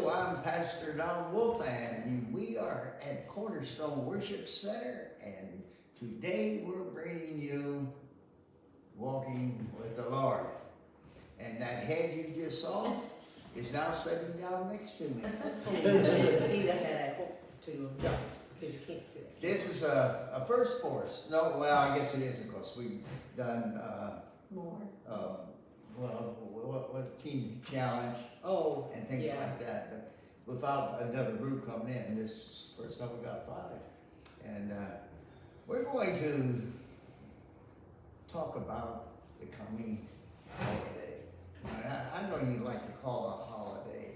Hello, I'm Pastor Don Wolf, and we are at Cornerstone Worship Center, and today we're bringing you Walking with the Lord. And that head you just saw is now sitting down next to me. Hopefully you didn't see the head, I hope to don't, because you can't see it. This is a first for us. No, well, I guess it is, of course. We've done, More. what Teen Challenge Oh, and things yeah. like that. But without another group coming in, this is the first time we got 5. And we're going to talk about the coming holiday. I don't even like to call it a holiday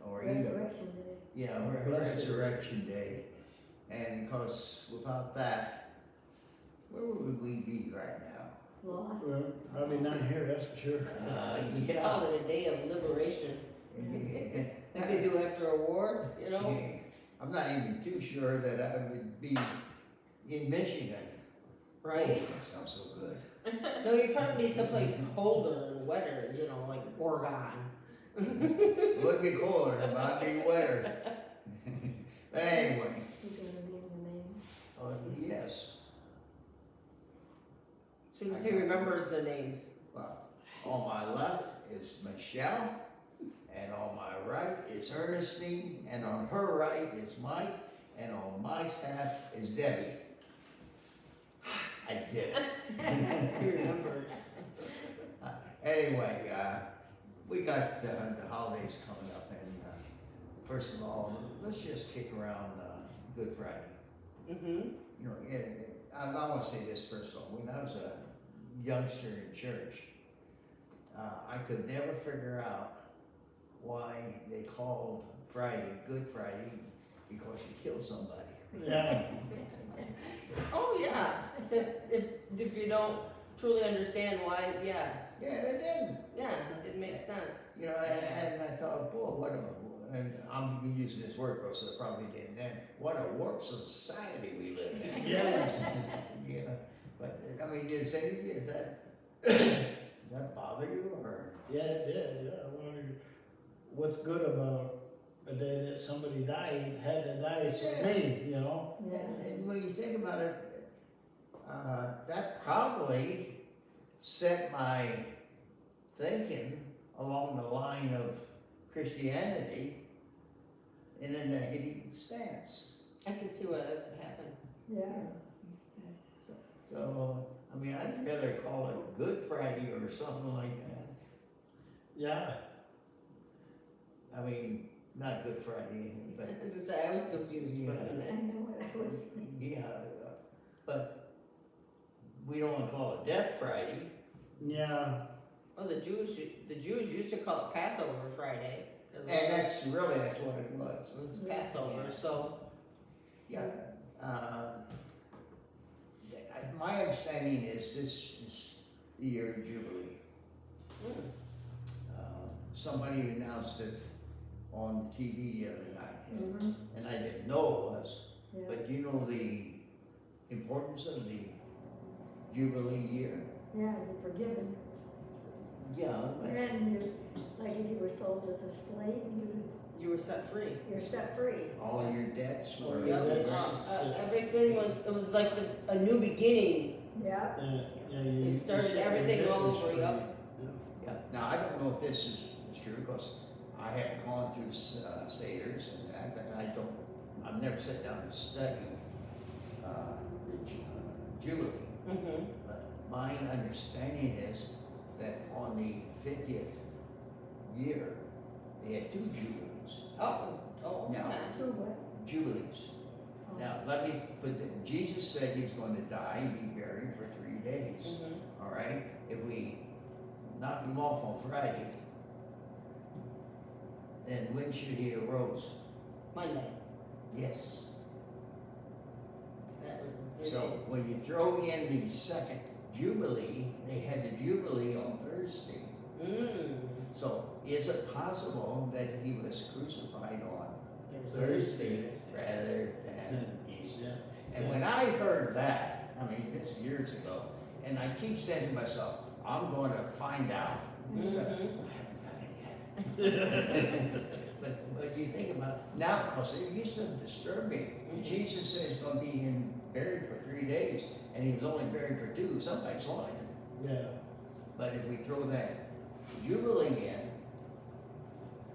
or either. Resurrection Day. Yeah, Resurrection Day. And because without that, where would we be right now? Lost. Well, probably not here, that's for sure. Yeah. Call it a day of liberation, like they do after a war, you know? I'm not even too sure that I would be in Michigan. Right? That sounds so good. No, you'd probably be someplace colder and wetter, you know, like Oregon. It would be colder, it might be wetter. But anyway, You're gonna be in the name. yes. As soon as he remembers the names. Well, on my left is Michelle, and on my right is Ernestine, and on her right is Mike, and on Mike's half is Debbie. I did it. He remembered. Anyway, we got the holidays coming up, and first of all, let's just kick around Good Friday. Mm-hmm. You know, I want to say this first of all. When I was a youngster in church, I could never figure out why they called Friday Good Friday because you killed somebody. Yeah, Oh, yeah. If you don't truly understand why, yeah. Yeah, they didn't. Yeah, it makes sense. You know, and I thought, boy, what a, and I'm using this word because I probably didn't then, what a warped society we live in. yes. Yeah, but I mean, does that bother you or? Yeah, it did, yeah, I wondered what's good about a day that somebody had to die for me, you know? And when you think about it, that probably set my thinking along the line of Christianity in a negative stance. I can see what could happen. Yeah. So, I mean, I'd rather call it Good Friday or something like that. Yeah, I mean, not Good Friday, but As I say, I was confused for a I minute. know what I was thinking. yeah, but we don't want to call it Death Friday. yeah, Oh, the Jews used to call it Passover Friday. 'Cause And that's what it was. it was Passover, so. Yeah, my understanding is this is the year of Jubilee. Mm. Somebody announced it on TV the other night, Mhm. and I didn't know it was. Yeah. But you know the importance of the Jubilee year? Yeah, you're forgiven. Yeah, but And you, like if you were sold as a slave, You were set free. you're set free. all your debts were. Yeah, Yep. that's- Everything was like a new beginning. Yeah. yeah, you. They started you set everything your all debtors over, free. yep. Yeah. Now, I don't know if this is true because I haven't gone through Seder's and that, but I've never sat down to study the Jubilee. Mm-hmm. But my understanding is that on the 50th year, they had 2 Jubilees. Oh, No. okay. So what? Jubilees. Oh. Now, let me put Jesus said he was going to die and be buried for 3 days. Mm-hmm. All right? If we knock him off on Friday, then when should he arose? Monday. Yes. That was the 3 So days. when you throw in the second Jubilee, they had the Jubilee on Thursday. Mm. So is it possible that he was crucified on Thursday rather than Easter? Yeah. And when I heard that, I mean, this years ago, and I keep saying to myself, I'm going to find out. So, Mhm. I haven't done it yet. But you think about it now, because it used to disturb me. Jesus said he's gonna be buried for 3 days, and he was only buried for 2. Somebody's lying. Yeah. But if we throw that Jubilee in,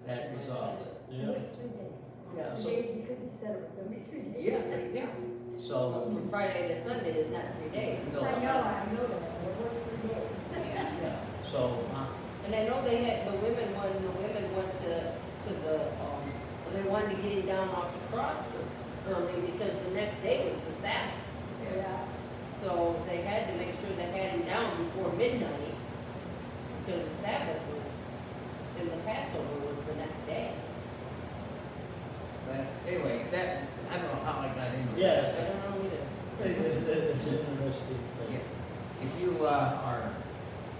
that resolves it. It Yeah. was 3 days. Yeah. 3 days because he said it was gonna be 3 days. Yeah. So, From Friday to Sunday is not 3 days. No. I know that, but it was 3 days. yeah, so, And I know they had, the women went to the, they wanted to get him down off the cross early because the next day was the Sabbath. yeah, So they had to make sure they had him down before midnight because the Sabbath was, and the Passover was the next day. but anyway, I don't know how I got into Yes. I don't know either. It's interesting. Yeah. If you are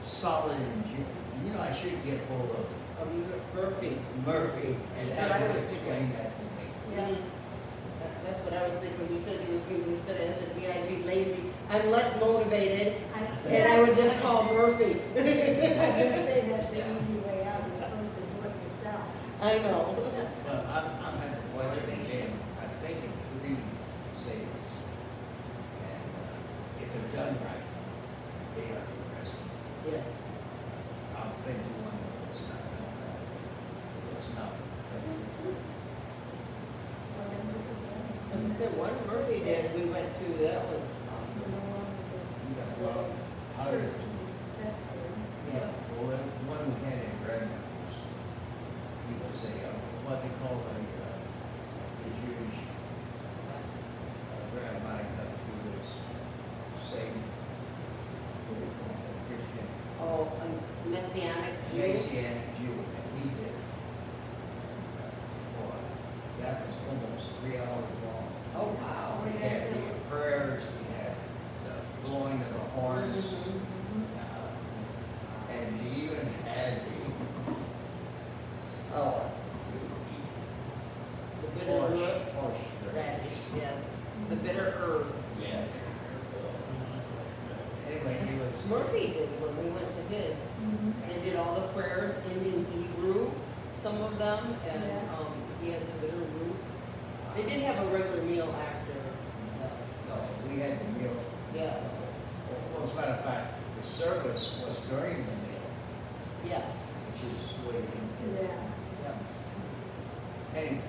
solid in Jubilee, I should get hold of Murphy. Murphy and That's what have I him was explain that to me. Yeah. That's what I was thinking, you said you was gonna do study, I said, yeah, I'd be lazy, I'm less motivated, and I would just call Murphy. I was gonna say that's the easy way out, you're supposed to do it yourself. I know. But I'm at the budget and I'm thinking 3 savings. And if they're done right, they are impressive. Yeah. I've been to one that was not done right. It was not. As I said, one Murphy did, we went to, that was awesome. You got how did it? Yeah, well, the one we had in Redmond was, he was what they call a Jewish rabbi, but he was saved. He was a Christian, Oh, a Messianic Jew. Messianic Jew, and he did it. And, boy, that was almost 3 hours long. Oh, wow. We had the prayers, we had the blowing of the horns. And he even had The bitter root, horse radish, yes, the bitter herb. Yes. Anyway, he was. Murphy did when we went to his. They did all the prayers in Hebrew, some of them, and Yeah. he had the bitter root. They did have a regular meal after. No, we had the meal. Yeah. Well, as a matter of fact, the service was during the meal, Yes. which is what he did. Yeah. Yeah. Anyway,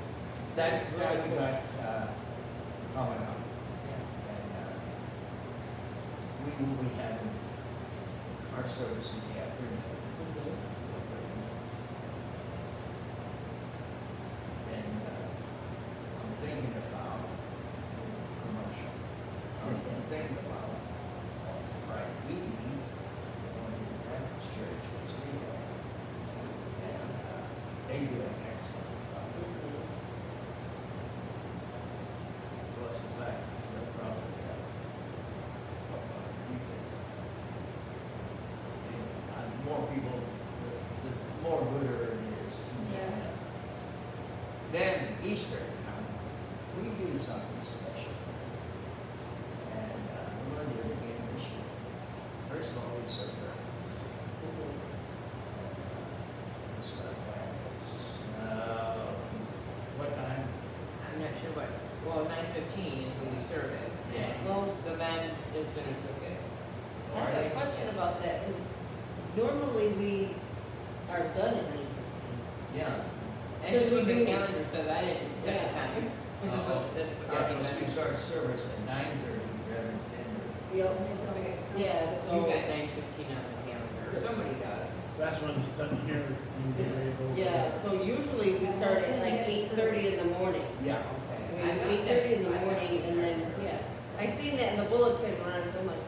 that we got coming up. Yes. And we will be having our service in the afternoon. And I'm thinking about commercial. I'm thinking about Friday evening, going to the Baptist church, which they have. And they do an excellent job. Plus the fact that they'll probably have a couple hundred people. And more people, the more gooder it is. Yeah. Then Easter, we do something special. And we're going to do it again this year. First of all, we serve breakfast. And it's not bad. What time? I'm not sure what, well, 9:15 is when we serve it. Yeah. Well, The man is gonna cook it. I have a question about that, because normally we are done at 9:15. Yeah. And just we with the do- calendar says I didn't set the Yeah. time. This is what, this Yeah, already because we done. start service at 9:30 rather than 10:30. Yep. Yeah, You so. got 9:15 on the calendar, or somebody does. That's when it's done here. Yeah, so usually we start at like 8:30 in the morning. Yeah. Okay. I mean, 8:30 in the morning and then, yeah. I seen that in the bulletin when I was, I'm like,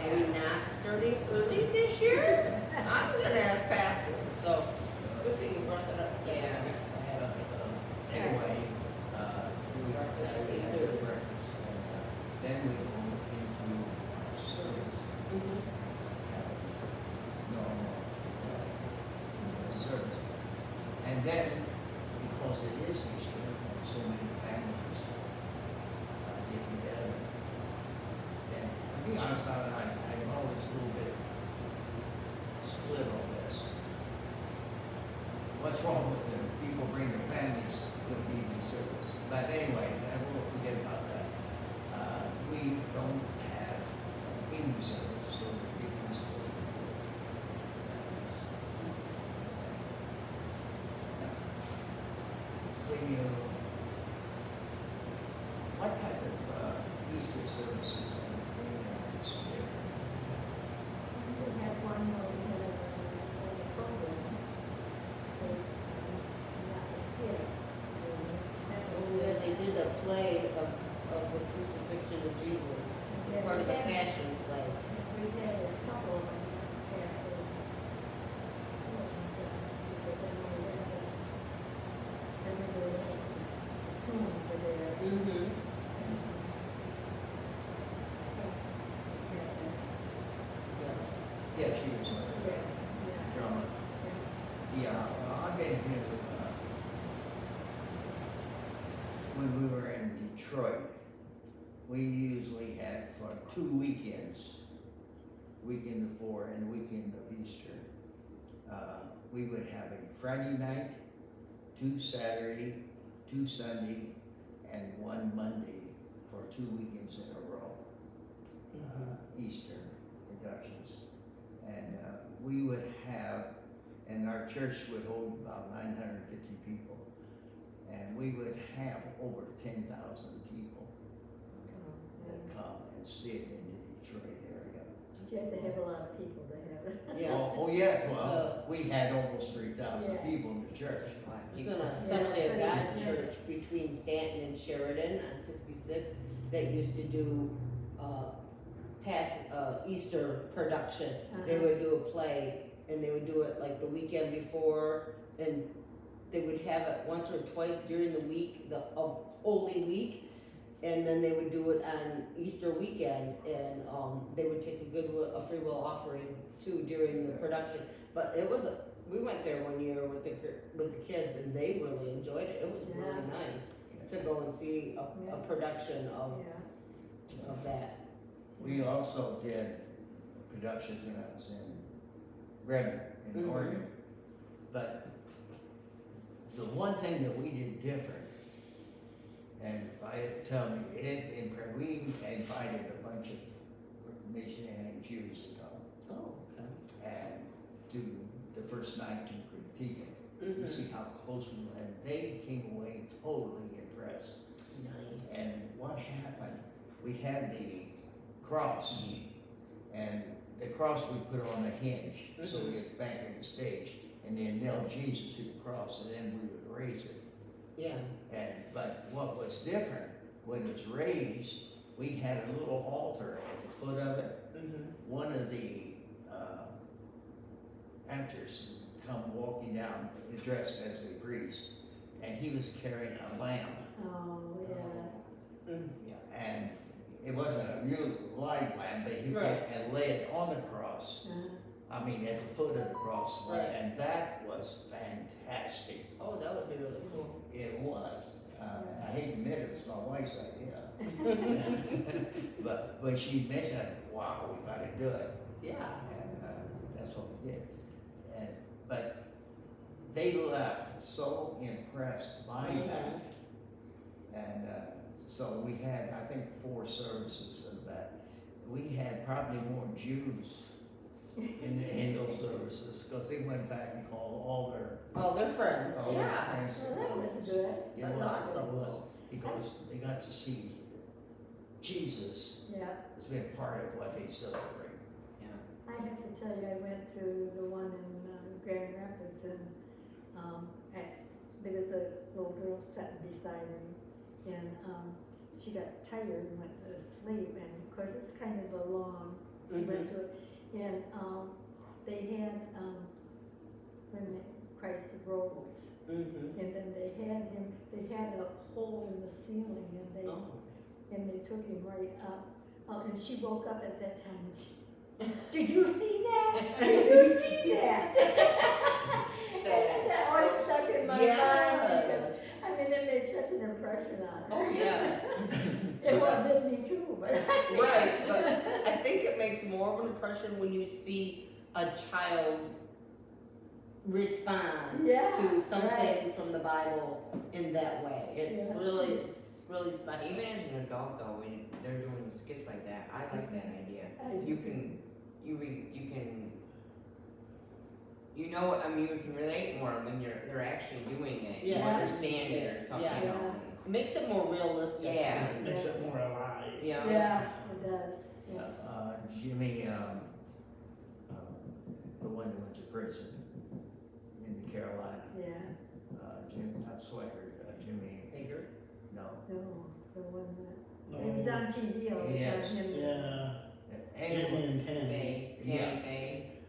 are we Yeah. not starting early this year? I'm gonna ask Pastor, so, good thing you brought that up. Yeah. Anyway, we have the breakfast, and then we go into our service. Mhm. Normal service. And then, because it is Easter, and so many families get together. And to be honest about it, I'm always a little bit split on this. what's wrong with the people bring their families to an evening service? But anyway, we'll forget about that. We don't have evening service, so that people can stay with their families. When you, what type of Easter services are that's different? We had one where we had a program, not a skit. Yeah, they did the play of the crucifixion of Jesus, part of the Passion play. We had a couple of them that were, because everybody had a tune for their. Mm-hmm. Yeah, she was a drummer. Yeah, I've been to, when we were in Detroit, we usually had for 2 weekends, weekend before and the weekend of Easter, we would have a Friday night, 2 Saturday, 2 Sunday, and 1 Monday for 2 weekends in a row. Easter productions. And we would have, and our church would hold about 950 people, and we would have over 10,000 people that come and sit in the Detroit area. You have to have a lot of people to have it. Yeah. Oh yeah, well, we had almost 3,000 Yeah. people in the church. It was in a Assembly of God church between Stanton and Sheridan on 66 that used to do past Easter production. They would do a play, and they would do it like the weekend before, and they would have it once or twice during the week, the Holy Week, and then they would do it on Easter weekend, and they would take a free will offering too during the production. But it was we went there one year with the kids, and they really enjoyed it. It was really nice to go and see a production of that. We also did productions when I was in Redmond, in Oregon. But the one thing that we did different, and tell me, we invited a bunch of Messianic Jews to come. Oh, okay. And do the first night to critique it, to see how close we were, and they came away totally impressed. Nice. And what happened, we had the cross, and the cross we put on a hinge, so we get back on the stage, and then nail Jesus to the cross, and then we would raise it. Yeah. But what was different, when it was raised, we had a little altar at the foot of it. One of the actors come walking down dressed as a priest, and he was carrying a lamb. Oh, yeah. Yeah, and it wasn't a real live lamb, but he took and lay it on the cross. I mean, at the foot of the cross, and that was fantastic. Oh, that would be really cool. It was. I hate to admit it was my wife's idea. But when she mentioned it, I said, wow, we gotta do it. Yeah. And that's what we did. But they left so impressed by that. And so we had, I think, 4 services of that. We had probably more Jews in those services, because they went back and called all their friends. all their friends. Well, that was good. It That's was, awesome. It was, because they got to see Jesus has been part of what they celebrate. I have to tell you, I went to the one in Grand Rapids, and there was a little girl sitting beside me, and she got tired and went to sleep, and of course it's kind of a long, she went to it, and they had when Christ rose, and then they had a hole in the ceiling, and they took him right up, and she woke up at that time, and she, did you see that? Did you see that? That always stuck in my mind, because, I mean, it made such an impression on her. Oh, yes. It was Disney too, but. Right, but I think it makes more of an impression when you see a child respond Yeah, to something right. from the Bible in that way. Yeah. It's really special. Even as an adult though, when they're doing skits like that, I like that idea. I do You too. can, you know, I mean, you can relate more when they're actually doing it. You Yeah. understand it or something. Yeah. You know. It makes it more realistic. Yeah. It makes it more alive. Yeah. Yeah, it does, yeah. Jimmy, the one that went to prison in Carolina, Yeah, Jim, not Swigert, Jimmy, Bigger. no. no, the one that, No. he was on TV all the time. Yes. him and- Yeah, Anyway, Jimmy and Tammy. Bay, Yeah. Tammy Bay.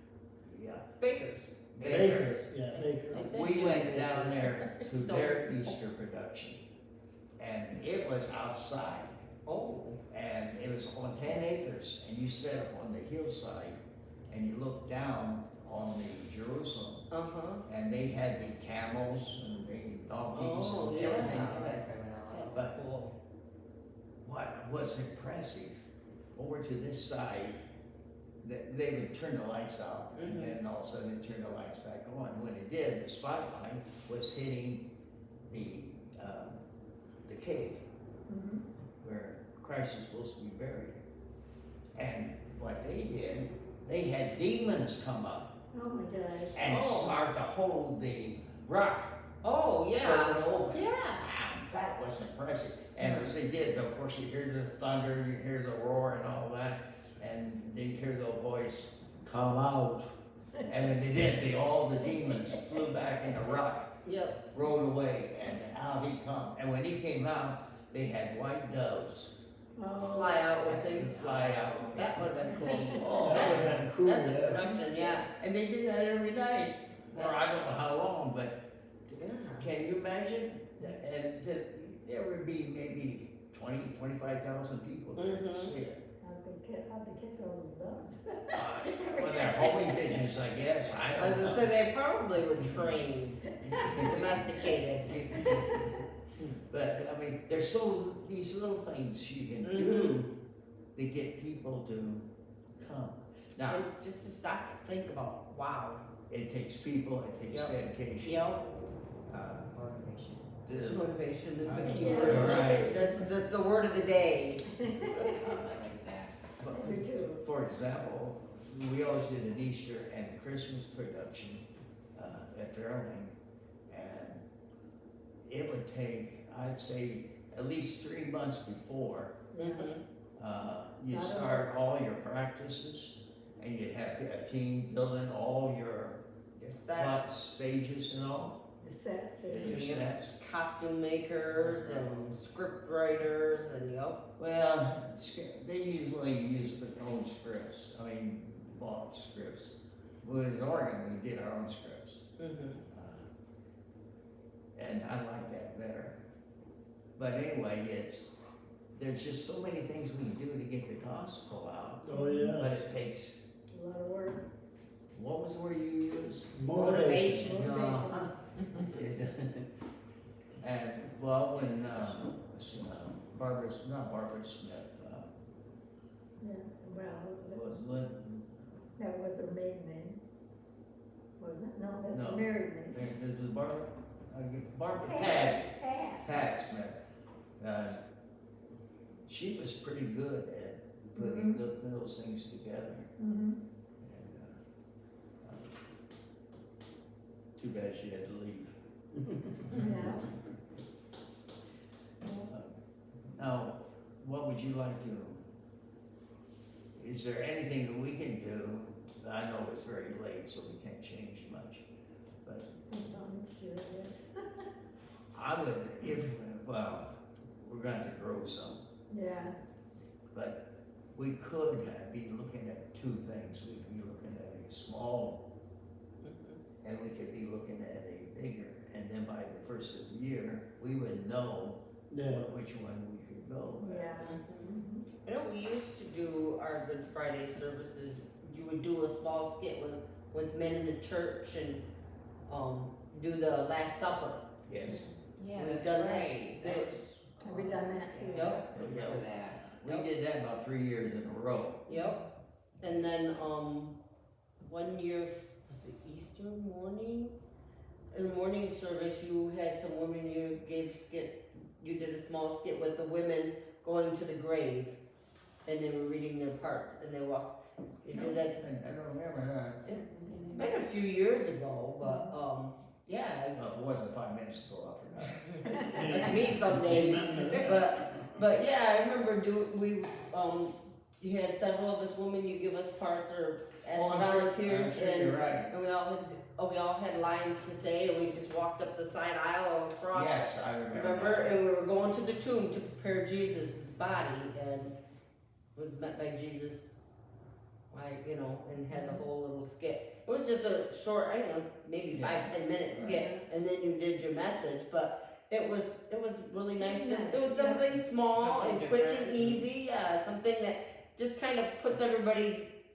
yeah, Bakers. Bakers. Yeah, Bakers. We went down there to So- their Easter production, and it was outside, Oh. and it was on 10 acres, and you sat up on the hillside, and you looked down on the Jerusalem, Uh-huh. and they had the camels and the donkeys Oh, and yeah. everything in it. That's But- cool. What was impressive, over to this side, they would turn the lights out, and then all of a sudden they turn the lights back on. When it did, the spotlight was hitting the cave Mhm. where Christ was supposed to be buried. And what they did, they had demons come up Oh my gosh. and Oh. start to hold the rock. Oh, yeah. So it opened. Yeah. Wow, that was impressive. And as they did, of course, you hear the thunder, you hear the roar and all that, and they hear the voice, "Come out." And when they did, all the demons flew back in the rock, Yep. rolled away, and out he come. And when he came out, they had white doves Oh. Fly out with that things. could fly out with That them. would have been cool. Oh, That would've been cool, That's a yeah. production, yeah. And they did that every night, or I don't know how long, but Yeah. can you imagine? And there would be maybe 20, 25,000 people there to Mhm. see it. How'd they catch all those dogs? Well, they're homing pigeons, I guess. I I don't was know. gonna say they probably were trained, domesticated. But I mean, there's these little things you can Mm-hmm. do to get people to come. Now, And just to stop and think about, wow. it takes people, it takes Yep. dedication. Yep. Uh, Motivation. the- Motivation is the I- key Yeah. word. Right. That's the word of the day. I like that. Me too. For example, we always did an Easter and a Christmas production at Fairlane, and it would take, I'd say, at least 3 months before Mm-hmm. you start all your practices, and you'd have a team building all your Your set, plot stages and all, The sets. and your Yeah. sets. costume makers and script writers and yep. Well, they usually use their own scripts, bought scripts. With Oregon, we did our own scripts. Mm-hmm. And I like that better. But anyway, there's just so many things we can do to get the gospel out, Oh, but yeah. it takes, A lot of work. what was the word you used? Motivation. Uh-huh. And, well, when, Barbara Smith, Yeah, well, was Lynn, that was her maiden name. Wasn't it? No, that's No. her married name. this was Barbara, Patty. Pat. Pat Smith. She was pretty good at putting those things together. Mm-hmm. And, too bad she had to leave. Yeah. Now, what would you like to, is there anything that we can do? I know it's very late, so we can't change much, but Sure it is. I would, we're going to grow some. Yeah. But we could be looking at two things. We could be looking at a small, and we could be looking at a bigger. And then by the first of the year, we would know Yeah. which one we could go at. Yeah. I know we used to do our Good Friday services, you would do a small skit with men in the church and, do the Last Supper. Yes. Yeah, We've that's done that. right. That was. Have we done that too? Yep. I remember that. We did that about 3 years in a row. Yep. And then, one year, was it Easter Easter morning. In morning service, you had some women, you did a small skit with the women going to the grave, and they were reading their parts, and they walked, you did that. I don't remember that. It's been a few years ago, but, yeah. Well, if it wasn't 5 minutes ago, I forgot. That's me some days, but yeah, I remember you had several of us women, you give us parts or ask Oh, for I'm sure- volunteers, I'm sure and you're right. we all had lines to say, and we just walked up the side aisle across. Yes, I remember. Remember, and we were going to the tomb to prepare Jesus' body, and was met by Jesus, and had the whole little skit. It was just a short, I don't know, maybe 5-10 minute skit, and then you did your message, but it was really nice. It was something small Something and quick different. and easy, something that just kind of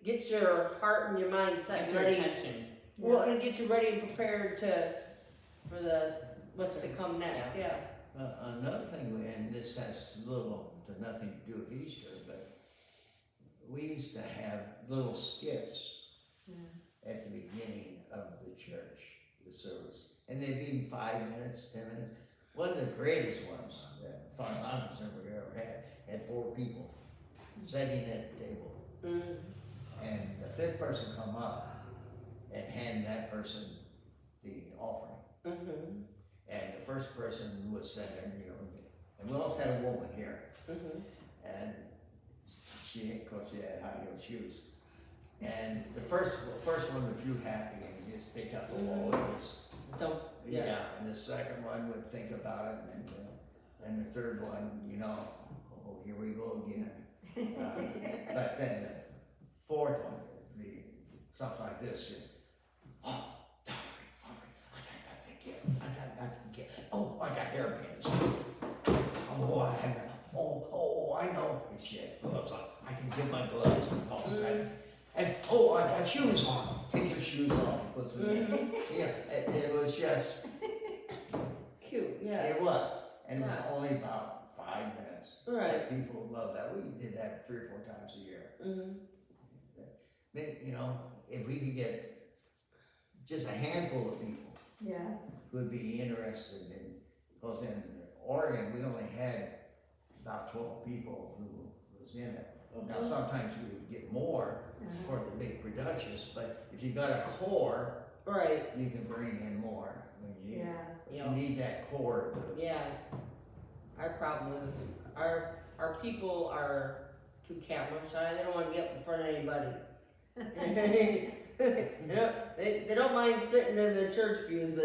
gets your heart and your mind set Get your ready. attention. Well, and get you ready and prepared for what's to come next. Yeah. Another thing, and this has little to nothing to do with Easter, but we used to have little skits at the beginning of the church, the service, and they'd be 5 minutes, 10 minutes. One of the greatest ones that I ever had 4 people sitting at the table, and the 5th person come up and hand that person the offering. Mm-hmm. And the first person was sitting there, and we also had a woman here, and of course, she had high heel shoes. And the first one would feel happy and just take out the wallet. And the second one would think about it, and the third one, oh, here we go again. But then the fourth one would be something like this. Oh, offering, I got nothing to give. Oh, I got hairpins. I know. And she had gloves on. I can give my gloves and toss it back. And I got shoes on. Takes her shoes off and puts them in. It was just Cute, yeah. It was, and it was only about 5 minutes. Right. But people loved that. We did that 3 or 4 times a year. If we could get just a handful of people who would be interested in, because in Oregon we only had about 12 people who was in it. Now sometimes we would get more for the big productions, but if you got a core, right, you can bring in more when you need. But Yeah. you need that core to. Yeah. Our problem is our people are too camera shy. They don't want to get up in front of anybody. they don't mind sitting in the church pews,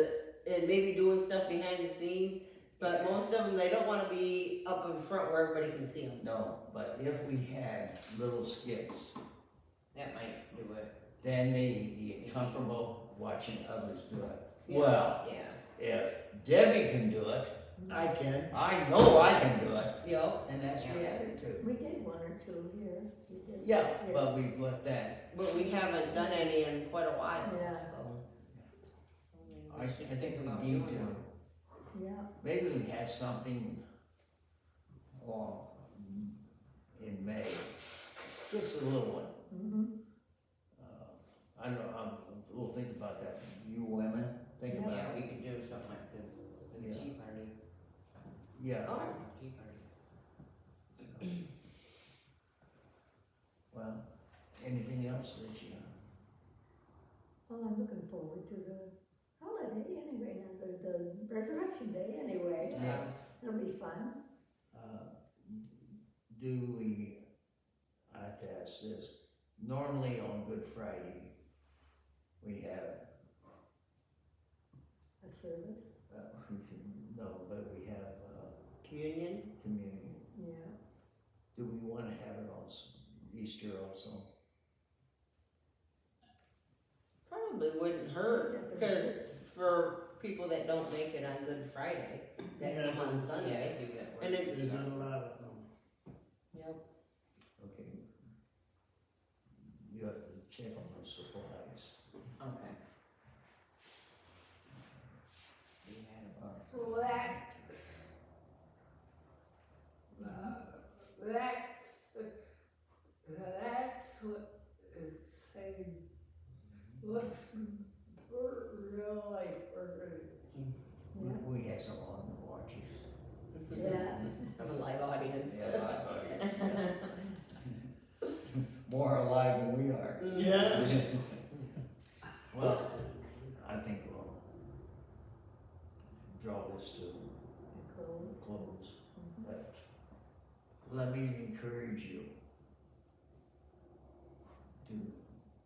and maybe doing stuff behind the scenes. But most of them, they don't want to be up in front where everybody can see them. No, but if we had little skits, That might do it. then they get comfortable watching others do it. Yeah. Well, Yeah. if Debbie can do it, I can. I know I can do it, Yep. and that's the attitude. We did 1 or 2 here. We did. Yeah, but we've let that. But we haven't done any in quite a while. Yeah. So. I think we need to. Yeah. Maybe we have something in May, just a little one. I know, we'll think about that. You women, think about Yeah, it. we could do something like the Yeah. tea party. Yeah, Tea party. well, anything else that you, Well, I'm looking forward to the holiday anyway, the Resurrection Day anyway. Yeah. It'll be fun. do we, I have to ask this, normally on Good Friday, we have, A service. no, but we have Communion. communion. Yeah. Do we want to have it on Easter also? Probably wouldn't hurt, because for people that don't make it on Good Friday, that come on Sunday. Yeah, do that. And it- There's not a lot of them. Yep. Okay. You have to check on the supplies. Okay. We had about. That's what it's saying. Luxembourg draw this to And clothes. close. Mhm. But let me encourage you to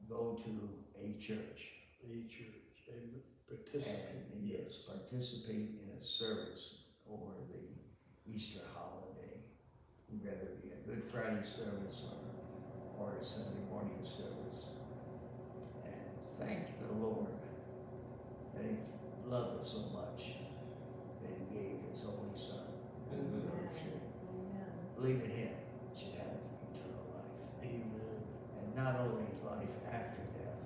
go to a church A church, and participate. and yes, participate in a service over the Easter holiday. Whether it be a Good Friday service or a Sunday morning service. And thank the Lord that He loved us so much that He gave His only Son. That whoever should Amen. believe in Him should have eternal life. Amen. And not only life after death,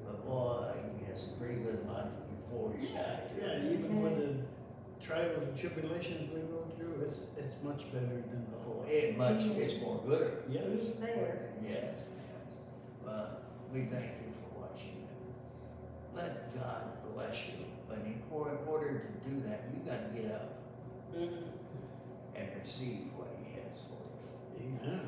but boy, you had some pretty good life before you died. too. Yeah, even with the trials and tribulations we go through, it's much better than before. It's more gooder. Yes. He's there. Yes, yes. Well, we thank you for watching that. Let God bless you. But in order to do that, you got to get up and receive what He has for you. Amen.